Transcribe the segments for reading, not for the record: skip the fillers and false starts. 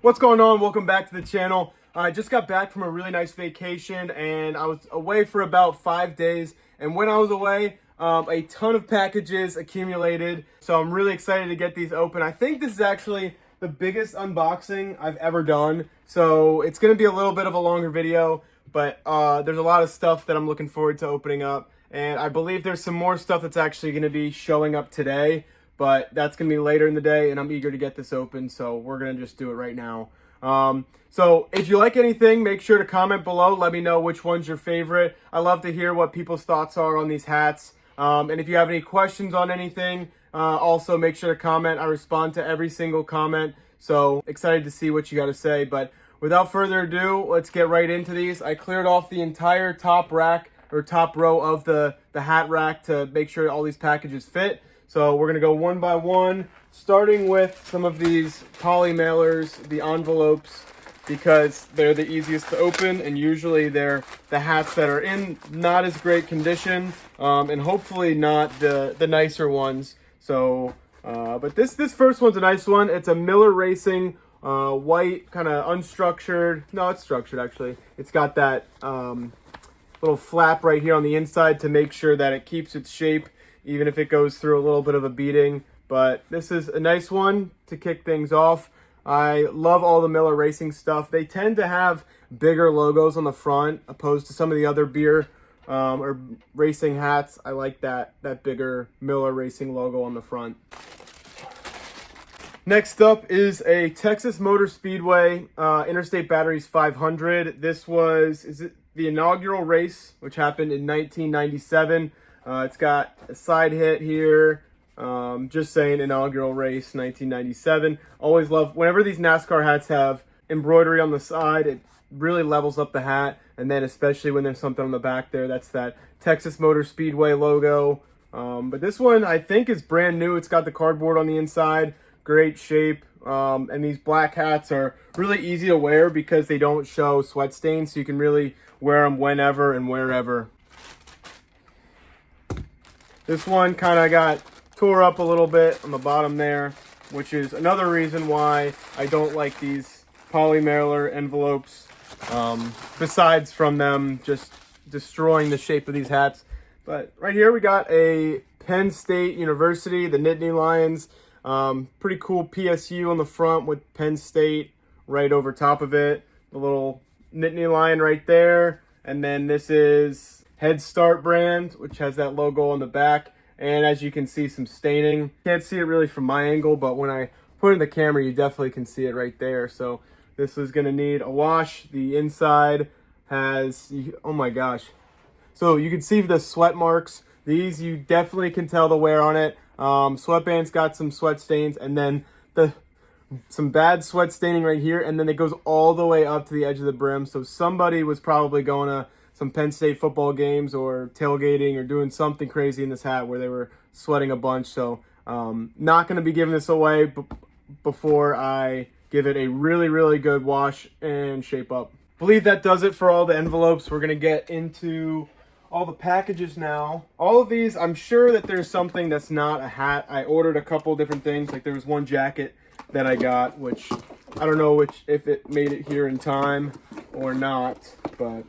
What's going on? Welcome back to the channel. I just got back from a really nice vacation and I was away for about 5 days. And when I was away, a ton of packages accumulated. So I'm really excited to get these open. I think this is actually the biggest unboxing I've ever done. So it's going to be a little bit of a longer video, but there's a lot of stuff that I'm looking forward to opening up. And I believe there's some more stuff that's actually going to be showing up today. But that's going to be later in the day, and I'm eager to get this open, so we're going to just do it right now. So if you like anything, make sure to comment below. Let me know which one's your favorite. I love to hear what people's thoughts are on these hats. And if you have any questions on anything, also make sure to comment. I respond to every single comment, so excited to see what you got to say. But without further ado, let's get right into these. I cleared off the entire top rack, or top row of the hat rack to make sure all these packages fit. So we're going to go one by one, starting with some of these poly mailers, the envelopes, because they're the easiest to open, and usually they're the hats that are in not as great condition, and hopefully not the nicer ones. So, but this first one's a nice one. It's a Miller Racing white, kind of unstructured. No, it's structured actually. It's got that little flap right here on the inside to make sure that it keeps its shape, even if it goes through a little bit of a beating. But this is a nice one to kick things off. I love all the Miller Racing stuff. They tend to have bigger logos on the front, opposed to some of the other beer or racing hats. I like that bigger Miller Racing logo on the front. Next up is a Texas Motor Speedway Interstate Batteries 500. This was, the inaugural race, which happened in 1997. It's got a side hit here, just saying inaugural race 1997. Always love, whenever these NASCAR hats have embroidery on the side, it really levels up the hat. And then especially when there's something on the back there, that's that Texas Motor Speedway logo. But this one I think is brand new. It's got the cardboard on the inside, great shape. And these black hats are really easy to wear because they don't show sweat stains, so you can really wear them whenever and wherever. This one kind of got tore up a little bit on the bottom there, which is another reason why I don't like these poly mailer envelopes, besides from them just destroying the shape of these hats. But right here we got a Penn State University, the Nittany Lions. Pretty cool PSU on the front with Penn State right over top of it. The little Nittany Lion right there. And then this is Head Start brand, which has that logo on the back, and as you can see, some staining. Can't see it really from my angle, but when I put it in the camera, you definitely can see it right there. So this is going to need a wash. The inside has, oh my gosh, so you can see the sweat marks. These, you definitely can tell the wear on it. Sweatband's got some sweat stains, and then some bad sweat staining right here, and then it goes all the way up to the edge of the brim. So somebody was probably going to some Penn State football games or tailgating or doing something crazy in this hat where they were sweating a bunch. So not going to be giving this away before I give it a really, really good wash and shape up. I believe that does it for all the envelopes. We're going to get into all the packages now. All of these, I'm sure that there's something that's not a hat. I ordered a couple different things. Like there was one jacket that I got, which I don't know if it made it here in time or not, but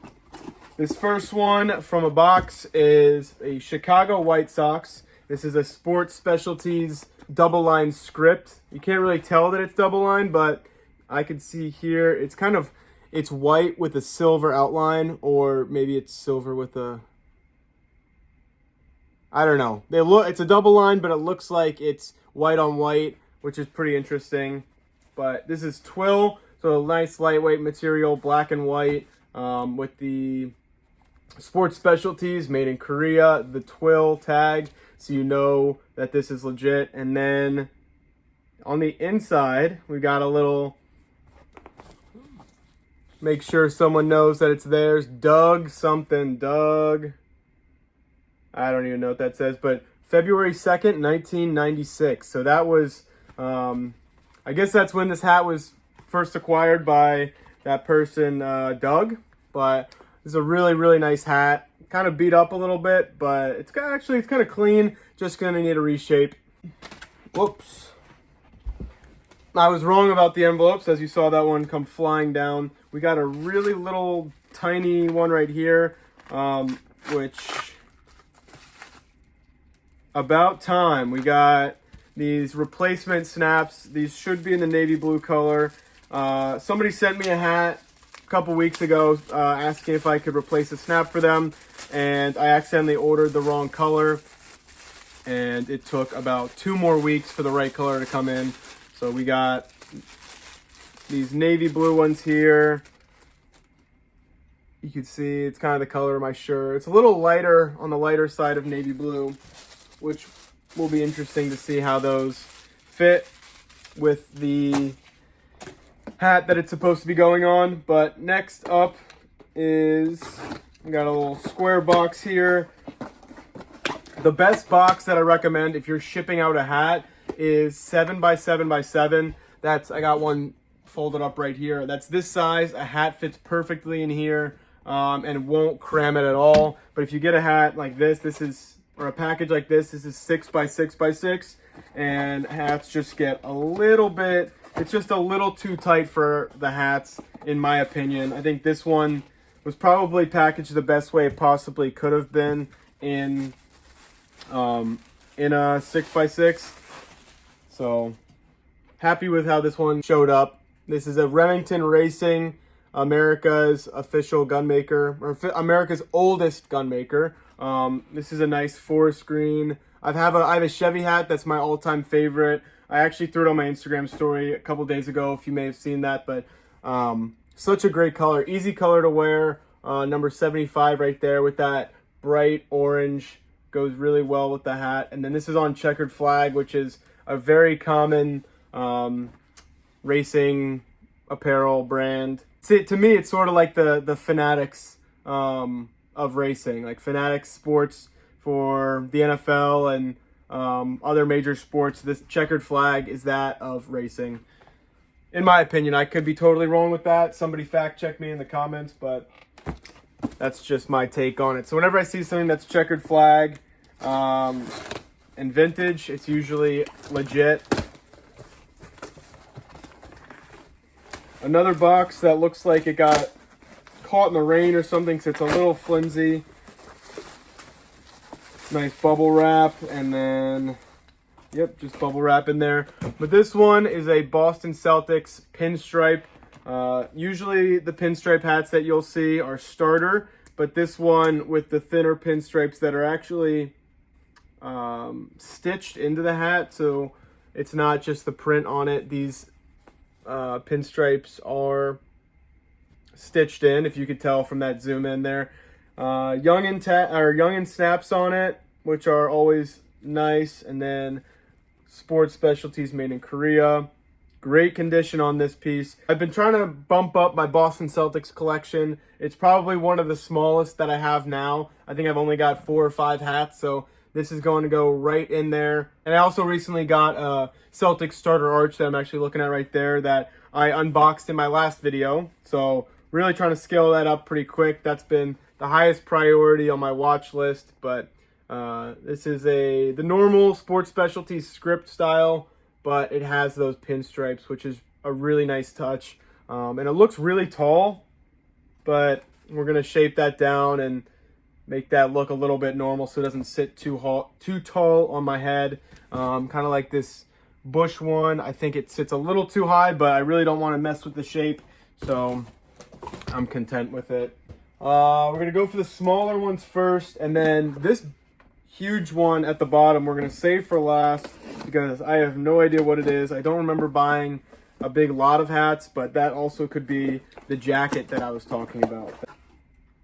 this first one from a box is a Chicago White Sox. This is a Sports Specialties double line script. You can't really tell that it's double line, but I can see here it's white with a silver outline, or maybe it's silver with a, I don't know. It's a double line, but it looks like it's white on white, which is pretty interesting. But this is twill, so a nice lightweight material, black and white, with the Sports Specialties made in Korea, the twill tag, so you know that this is legit. And then on the inside, we got a little, make sure someone knows that it's theirs, Doug something, Doug, I don't even know what that says, but February 2nd, 1996. So that was, I guess that's when this hat was first acquired by that person, Doug. But this is a really, really nice hat. Kind of beat up a little bit, but it's kind of clean. Just gonna need a reshape. Whoops. I was wrong about the envelopes. As you saw that one come flying down. We got a really little tiny one right here, which about time. We got these replacement snaps. These should be in the navy blue color. Somebody sent me a hat a couple weeks ago asking if I could replace a snap for them, and I accidentally ordered the wrong color, and it took about 2 more weeks for the right color to come in. So we got these navy blue ones here. You can see it's kind of the color of my shirt. It's a little lighter, on the lighter side of navy blue, which will be interesting to see how those fit with the hat that it's supposed to be going on. But next up is, we got a little square box here. The best box that I recommend if you're shipping out a hat is 7x7x7. That's, I got one folded up right here. That's this size. A hat fits perfectly in here and won't cram it at all. But if you get a hat like this, or a package like this is 6x6x6, and hats just get a little bit, it's just a little too tight for the hats, in my opinion. I think this one was probably packaged the best way it possibly could have been in a 6x6. So happy with how this one showed up. This is a Remington Racing, America's official gun maker, or America's oldest gun maker. This is a nice forest green. I have a Chevy hat that's my all-time favorite. I actually threw it on my Instagram story a couple days ago, if you may have seen that. But such a great color, easy color to wear. Number 75 right there with that bright orange goes really well with the hat. And then this is on Checkered Flag, which is a very common racing apparel brand. See, to me, it's sort of like the Fanatics of racing, like Fanatics sports for the NFL and other major sports. This Checkered Flag is that of racing, in my opinion. I could be totally wrong with that. Somebody fact check me in the comments, but that's just my take on it. So whenever I see something that's Checkered Flag and vintage, it's usually legit. Another box that looks like it got caught in the rain or something, so it's a little flimsy. Nice bubble wrap, and then, yep, just bubble wrap in there. But this one is a Boston Celtics pinstripe. Usually the pinstripe hats that you'll see are starter, but this one with the thinner pinstripes that are actually stitched into the hat, so it's not just the print on it. These pinstripes are stitched in, if you could tell from that zoom in there. Youngin snaps on it, which are always nice, and then sports specialties made in Korea. Great condition on this piece. I've been trying to bump up my Boston Celtics collection. It's probably one of the smallest that I have now. I think I've only got 4 or 5 hats, so this is going to go right in there. And I also recently got a Celtics starter arch that I'm actually looking at right there that I unboxed in my last video. So really trying to scale that up pretty quick. That's been the highest priority on my watch list. But this is the normal sports specialties script style, but it has those pinstripes, which is a really nice touch. And it looks really tall, but we're going to shape that down and make that look a little bit normal so it doesn't sit too tall on my head. Kind of like this Bush one. I think it sits a little too high, but I really don't want to mess with the shape, so I'm content with it. We're going to go for the smaller ones first, and then this huge one at the bottom we're going to save for last because I have no idea what it is. I don't remember buying a big lot of hats, but that also could be the jacket that I was talking about.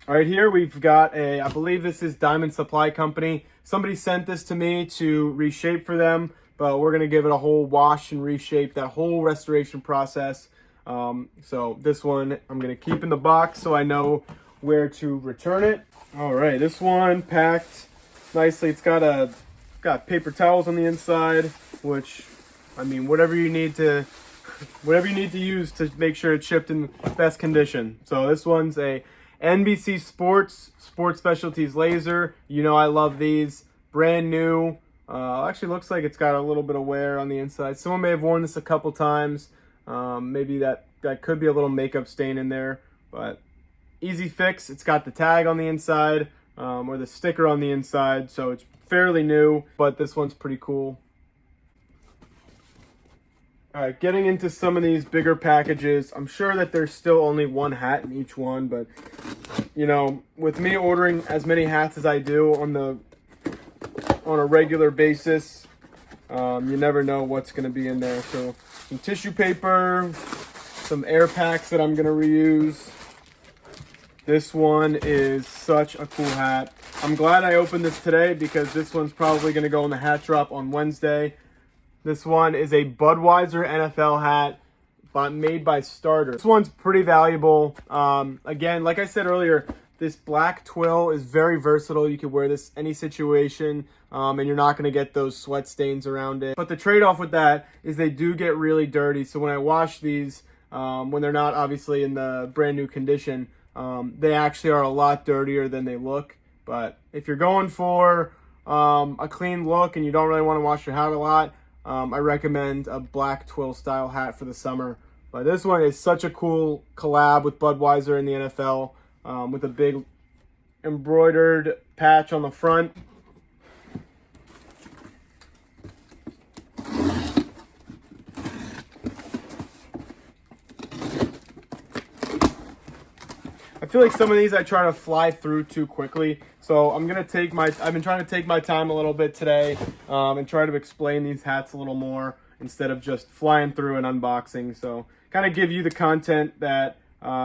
All right, here we've got I believe this is Diamond Supply Company. Somebody sent this to me to reshape for them, but we're going to give it a whole wash and reshape, that whole restoration process. So this one I'm going to keep in the box so I know where to return it. All right, this one packed nicely. It's got paper towels on the inside, which, I mean, whatever you need to use to make sure it's shipped in best condition. So this one's a NBC Sports Specialties Laser. You know I love these. Brand new, Actually looks like it's got a little bit of wear on the inside. Someone may have worn this a couple times. Maybe that could be a little makeup stain in there, but easy fix. It's got the tag on the inside, or the sticker on the inside, so it's fairly new, but this one's pretty cool. All right, getting into some of these bigger packages. I'm sure that there's still only one hat in each one, but you know, with me ordering as many hats as I do on a regular basis, you never know what's going to be in there. So some tissue paper, some air packs that I'm going to reuse. This one is such a cool hat. I'm glad I opened this today because this one's probably going to go in the hat drop on Wednesday. This one is a Budweiser NFL hat made by Starter. This one's pretty valuable. Again, like I said earlier, this black twill is very versatile. You can wear this any situation, and you're not going to get those sweat stains around it. But the trade-off with that is they do get really dirty. So when I wash these, when they're not obviously in the brand new condition, they actually are a lot dirtier than they look. But if you're going for a clean look and you don't really want to wash your hat a lot, I recommend a black twill style hat for the summer. But this one is such a cool collab with Budweiser and the NFL, with a big embroidered patch on the front. I feel like some of these I try to fly through too quickly. So I've been trying to take my time a little bit today, and try to explain these hats a little more instead of just flying through and unboxing. So kind of give you the content that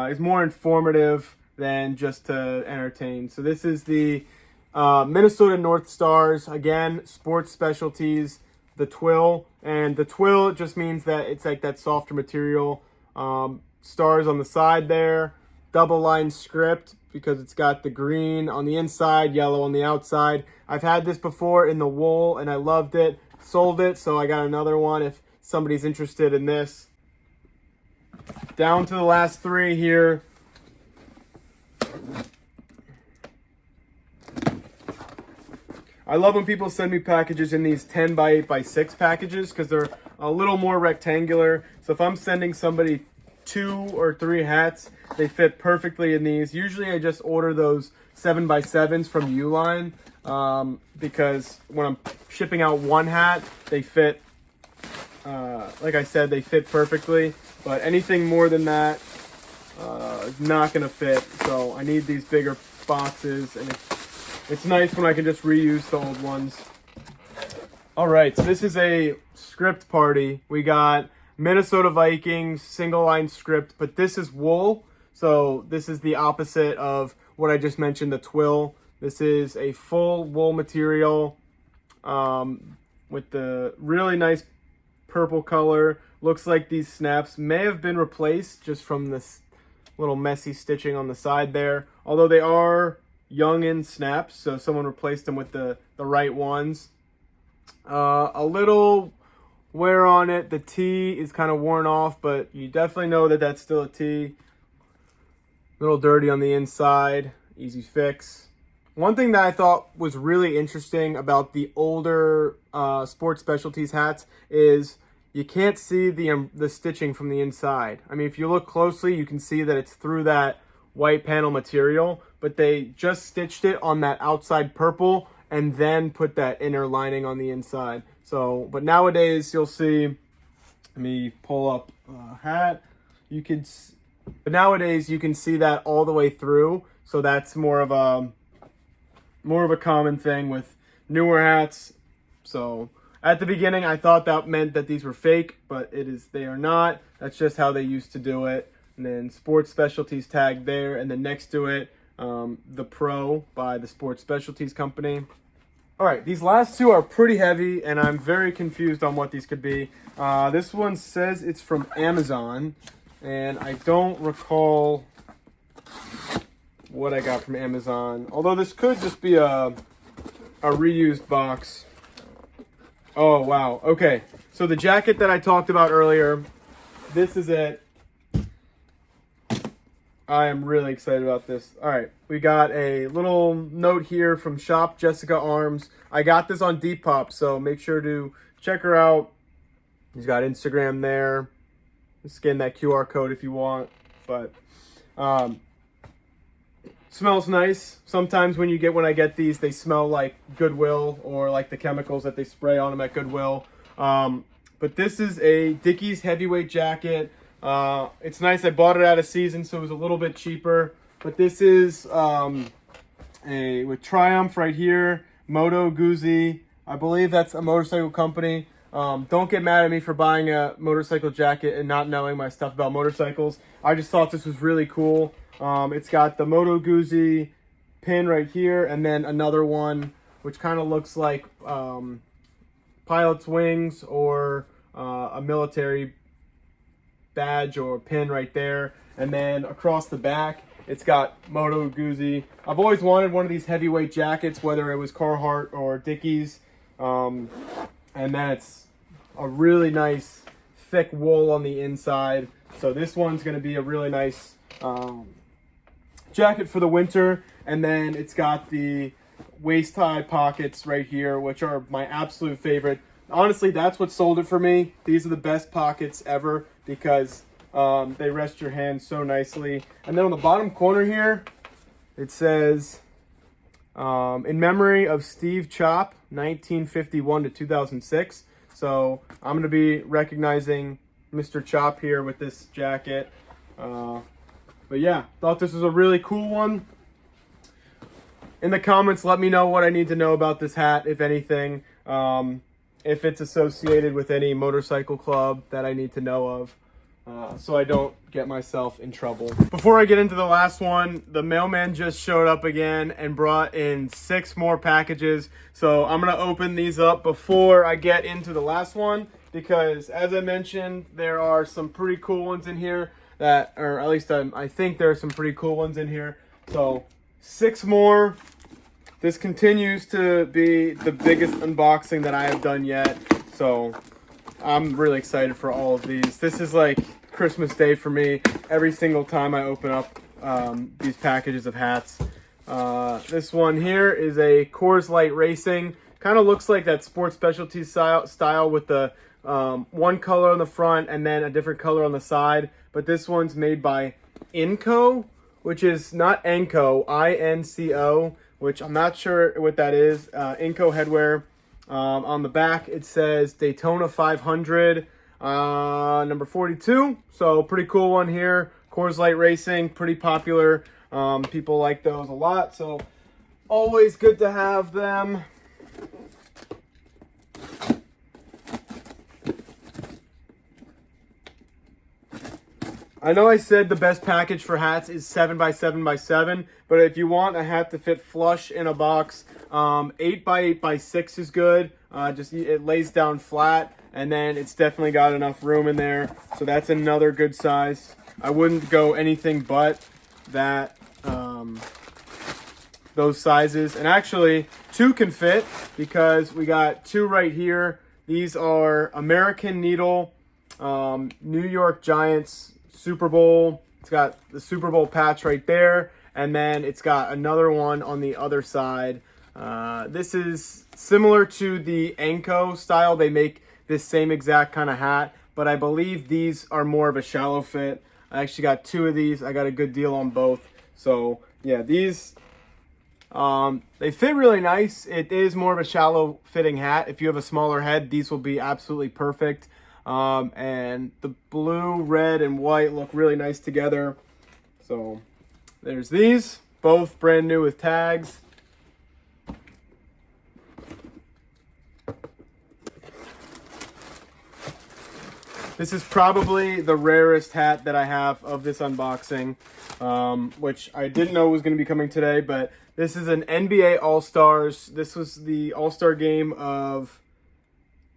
is more informative than just to entertain. So this is the Minnesota North Stars, again, sports specialties, the twill. And the twill just means that it's like that softer material. Stars on the side there, double line script because it's got the green on the inside, yellow on the outside. I've had this before in the wool and I loved it, sold it, so I got another one if somebody's interested in this. Down to the last three here. I love when people send me packages in these 10 by 8 by 6 packages because they're a little more rectangular. So if I'm sending somebody 2 or 3 hats, they fit perfectly in these. Usually I just order those 7 by 7s from Uline, because when I'm shipping out one hat, they fit, like I said, they fit perfectly. But anything more than that is not going to fit. So I need these bigger boxes, and it's nice when I can just reuse the old ones. All right, so this is a script party. We got Minnesota Vikings single line script, but this is wool. So this is the opposite of what I just mentioned, the twill. This is a full wool material with the really nice purple color. Looks like these snaps may have been replaced just from this little messy stitching on the side there. Although they are youngin snaps, so someone replaced them with the right ones. A little wear on it. The T is kind of worn off, but you definitely know that that's still a T. A little dirty on the inside. Easy fix. One thing that I thought was really interesting about the older sports specialties hats is you can't see the stitching from the inside. I mean, if you look closely, you can see that it's through that white panel material, but they just stitched it on that outside purple and then put that inner lining on the inside. So, but nowadays you'll see, let me pull up a hat. But nowadays you can see that all the way through. So that's more of a common thing with newer hats. So at the beginning, I thought that meant that these were fake, but they are not. That's just how they used to do it. And then sports specialties tag there, and then next to it, the Pro by the Sports Specialties Company. All right, these last two are pretty heavy, and I'm very confused on what these could be. This one says it's from Amazon, and I don't recall what I got from Amazon. Although this could just be a reused box. Oh, wow. Okay, so the jacket that I talked about earlier, this is it. I am really excited about this. All right, we got a little note here from Shop Jessica Arms. I got this on Depop, so make sure to check her out. He's got Instagram there. Scan that QR code if you want. But smells nice. Sometimes when I get these, they smell like Goodwill or like the chemicals that they spray on them at Goodwill. But this is a Dickies heavyweight jacket. It's nice. I bought it out of season, so it was a little bit cheaper. But this is with Triumph right here, Moto Guzzi. I believe that's a motorcycle company. Don't get mad at me for buying a motorcycle jacket and not knowing my stuff about motorcycles. I just thought this was really cool. It's got the Moto Guzzi pin right here, and then another one which kind of looks like pilot's wings or a military badge or pin right there. And then across the back, it's got Moto Guzzi. I've always wanted one of these heavyweight jackets, whether it was Carhartt or Dickies. And then it's a really nice thick wool on the inside. So this one's going to be a really nice jacket for the winter. And then it's got the waist high pockets right here, which are my absolute favorite. Honestly, that's what sold it for me. These are the best pockets ever because they rest your hands so nicely. And then on the bottom corner here, it says, in memory of Steve Chop, 1951 to 2006. So I'm going to be recognizing Mr. Chop here with this jacket. But yeah, thought this was a really cool one. In the comments, let me know what I need to know about this hat, if anything. If it's associated with any motorcycle club that I need to know of. So I don't get myself in trouble. Before I get into the last one, the mailman just showed up again and brought in 6 more packages. So I'm going to open these up before I get into the last one because, as I mentioned, there are some pretty cool ones in here that, or at least I think there are some pretty cool ones in here. So 6 more. This continues to be the biggest unboxing that I have done yet. So I'm really excited for all of these. This is like Christmas Day for me every single time I open up these packages of hats. This one here is a Coors Light Racing. Kind of looks like that sports specialty style with the one color on the front and then a different color on the side. But this one's made by Inco, which is not Enco, I-N-C-O, which I'm not sure what that is. Inco headwear. On the back, it says Daytona 500, number 42. So pretty cool one here. Coors Light Racing, pretty popular. People like those a lot. So always good to have them. I know I said the best package for hats is 7x7x7, but if you want a hat to fit flush in a box, 8x8x6 is good. It lays down flat, and then it's definitely got enough room in there. So that's another good size. I wouldn't go anything but that, those sizes. And actually, 2 can fit because we got 2 right here. These are American Needle, New York Giants Super Bowl. It's got the Super Bowl patch right there, and then it's got another one on the other side. This is similar to the Anko style. They make this same exact kind of hat, but I believe these are more of a shallow fit. I actually got 2 of these. I got a good deal on both. So yeah, these they fit really nice. It is more of a shallow fitting hat. If you have a smaller head, these will be absolutely perfect. And the blue, red, and white look really nice together. So there's these, both brand new with tags. This is probably the rarest hat that I have of this unboxing, which I didn't know was going to be coming today, but this is an NBA All-Stars. This was the All-Star game of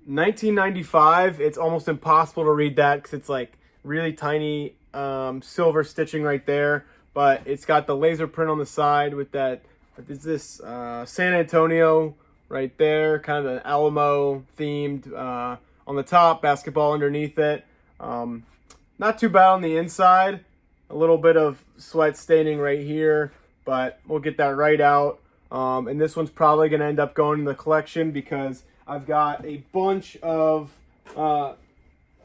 1995. It's almost impossible to read that because it's like really tiny silver stitching right there, but it's got the laser print on the side with that. Is this San Antonio right there, kind of an Alamo themed on the top, basketball underneath it. Not too bad on the inside. a little bit of sweat staining right here, but we'll get that right out. And this one's probably going to end up going in the collection because I've got a bunch of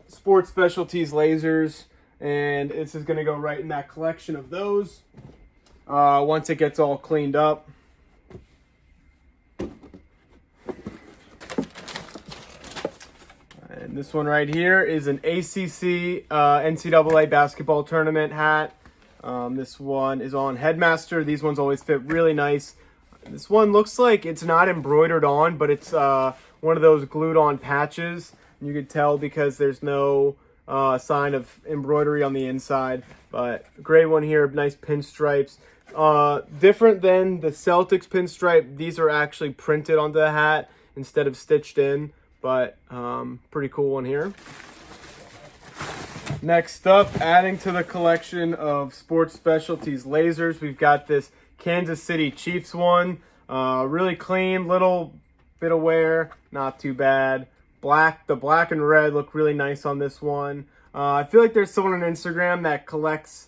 Sports Specialties lasers, and this is going to go right in that collection of those once it gets all cleaned up. And this one right here is an ACC NCAA basketball tournament hat. This one is on Headmaster. These ones always fit really nice. This one looks like it's not embroidered on, but it's one of those glued on patches. You could tell because there's no sign of embroidery on the inside. But great one here, nice pinstripes. Different than the Celtics pinstripe, these are actually printed onto the hat instead of stitched in. But pretty cool one here. Next up, adding to the collection of Sports Specialties lasers, we've got this Kansas City Chiefs one. Really clean, little bit of wear, not too bad. The black and red look really nice on this one. I feel like there's someone on Instagram that collects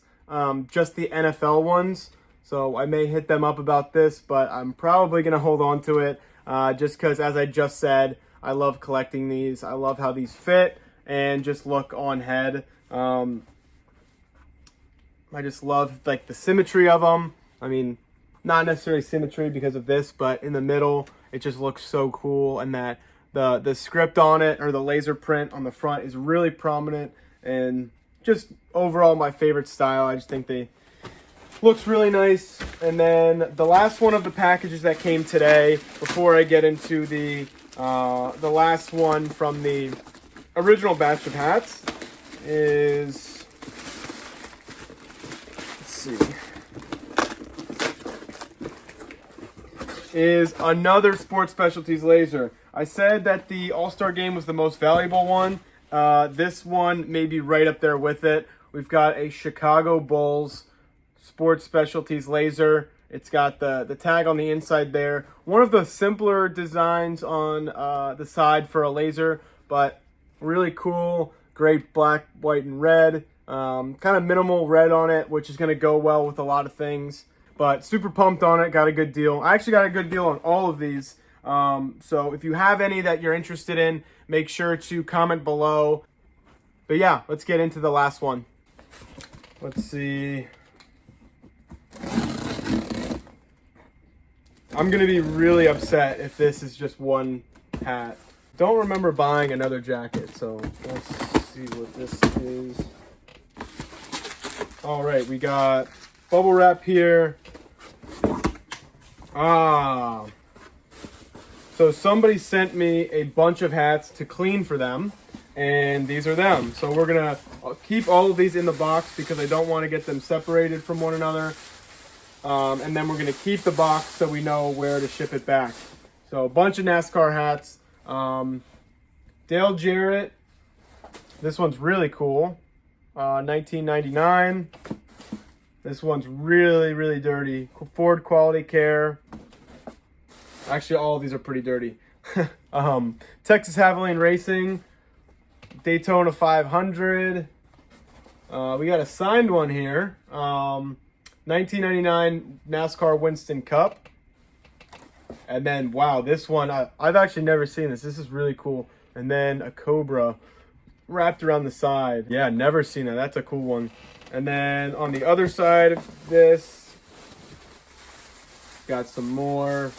just the NFL ones, so I may hit them up about this, but I'm probably going to hold on to it just because, as I just said, I love collecting these. I love how these fit and just look on head. I just love like the symmetry of them. I mean, not necessarily symmetry because of this, but in the middle, it just looks so cool. And that the script on it, or the laser print on the front, is really prominent. And just overall my favorite style. I just think they looks really nice. And then the last one of the packages that came today, before I get into the last one from the original batch of hats, is, let's see, is another Sports Specialties laser. I said that the All-Star Game was the most valuable one. This one may be right up there with it. We've got a Chicago Bulls Sports Specialties laser. It's got the tag on the inside there. One of the simpler designs on the side for a laser, but really cool. Great black, white, and red. Kind of minimal red on it, which is going to go well with a lot of things. But super pumped on it. Got a good deal. I actually got a good deal on all of these. So if you have any that you're interested in, make sure to comment below. But yeah, let's get into the last one. Let's see. I'm going to be really upset if this is just one hat. Don't remember buying another jacket, so let's see what this is. All right, we got bubble wrap here. So somebody sent me a bunch of hats to clean for them, and these are them. So we're going to keep all of these in the box because I don't want to get them separated from one another. And then we're going to keep the box so we know where to ship it back. So a bunch of NASCAR hats. Dale Jarrett. This one's really cool. 1999. This one's really, really dirty. Ford Quality Care. Actually, all of these are pretty dirty. Texas Havoline Racing. Daytona 500. We got a signed one here. 1999 NASCAR Winston Cup. And then, wow, this one, I've actually never seen this. This is really cool. And then a Cobra wrapped around the side. Yeah, never seen that. That's a cool one. And then on the other side of this, got some more.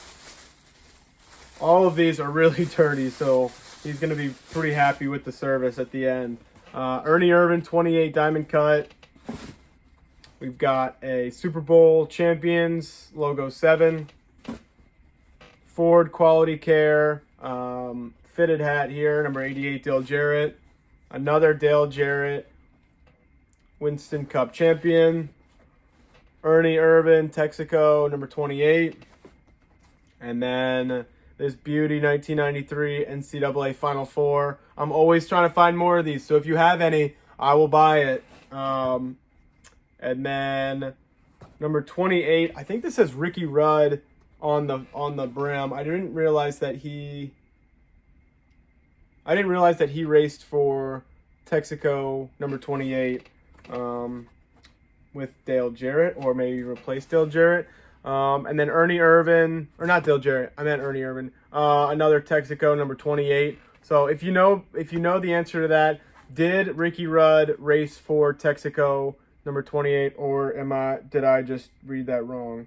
All of these are really dirty, so he's going to be pretty happy with the service at the end. Ernie Irvan 28 Diamond Cut. We've got a Super Bowl Champions Logo 7. Ford Quality Care. Fitted hat here, number 88 Dale Jarrett. Another Dale Jarrett Winston Cup Champion. Ernie Irvan Texaco, number 28. And then this beauty 1993 NCAA Final Four. I'm always trying to find more of these, so if you have any, I will buy it. And then number 28, I think this says Ricky Rudd on the brim. I didn't realize that he raced for Texaco, number 28. with Dale Jarrett, or maybe replace Dale Jarrett. And then Ernie Irvan, or not Dale Jarrett, I meant Ernie Irvan. Another Texaco number 28. So if you know the answer to that, did Ricky Rudd race for Texaco number 28, or did I just read that wrong?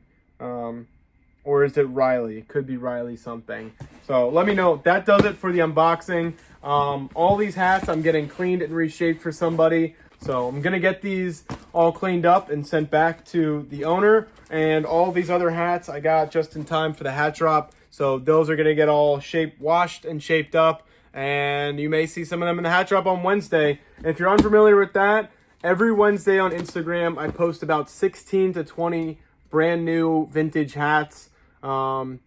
Or is it Riley? Could be Riley something. So let me know. That does it for the unboxing. All these hats I'm getting cleaned and reshaped for somebody. So I'm going to get these all cleaned up and sent back to the owner. And all these other hats I got just in time for the hat drop. So those are going to get all washed and shaped up. And you may see some of them in the hat drop on Wednesday. And if you're unfamiliar with that, every Wednesday on Instagram, I post about 16 to 20 brand new vintage hats. That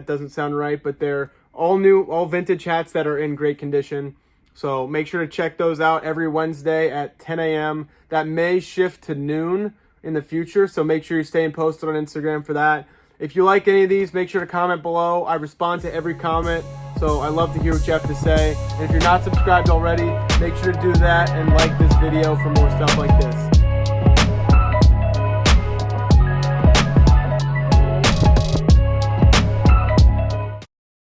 doesn't sound right, but they're all vintage hats that are in great condition. So make sure to check those out every Wednesday at 10 a.m. That may shift to noon in the future, so make sure you're staying posted on Instagram for that. If you like any of these, make sure to comment below. I respond to every comment, so I love to hear what you have to say. And if you're not subscribed already, make sure to do that and like this video for more stuff like this.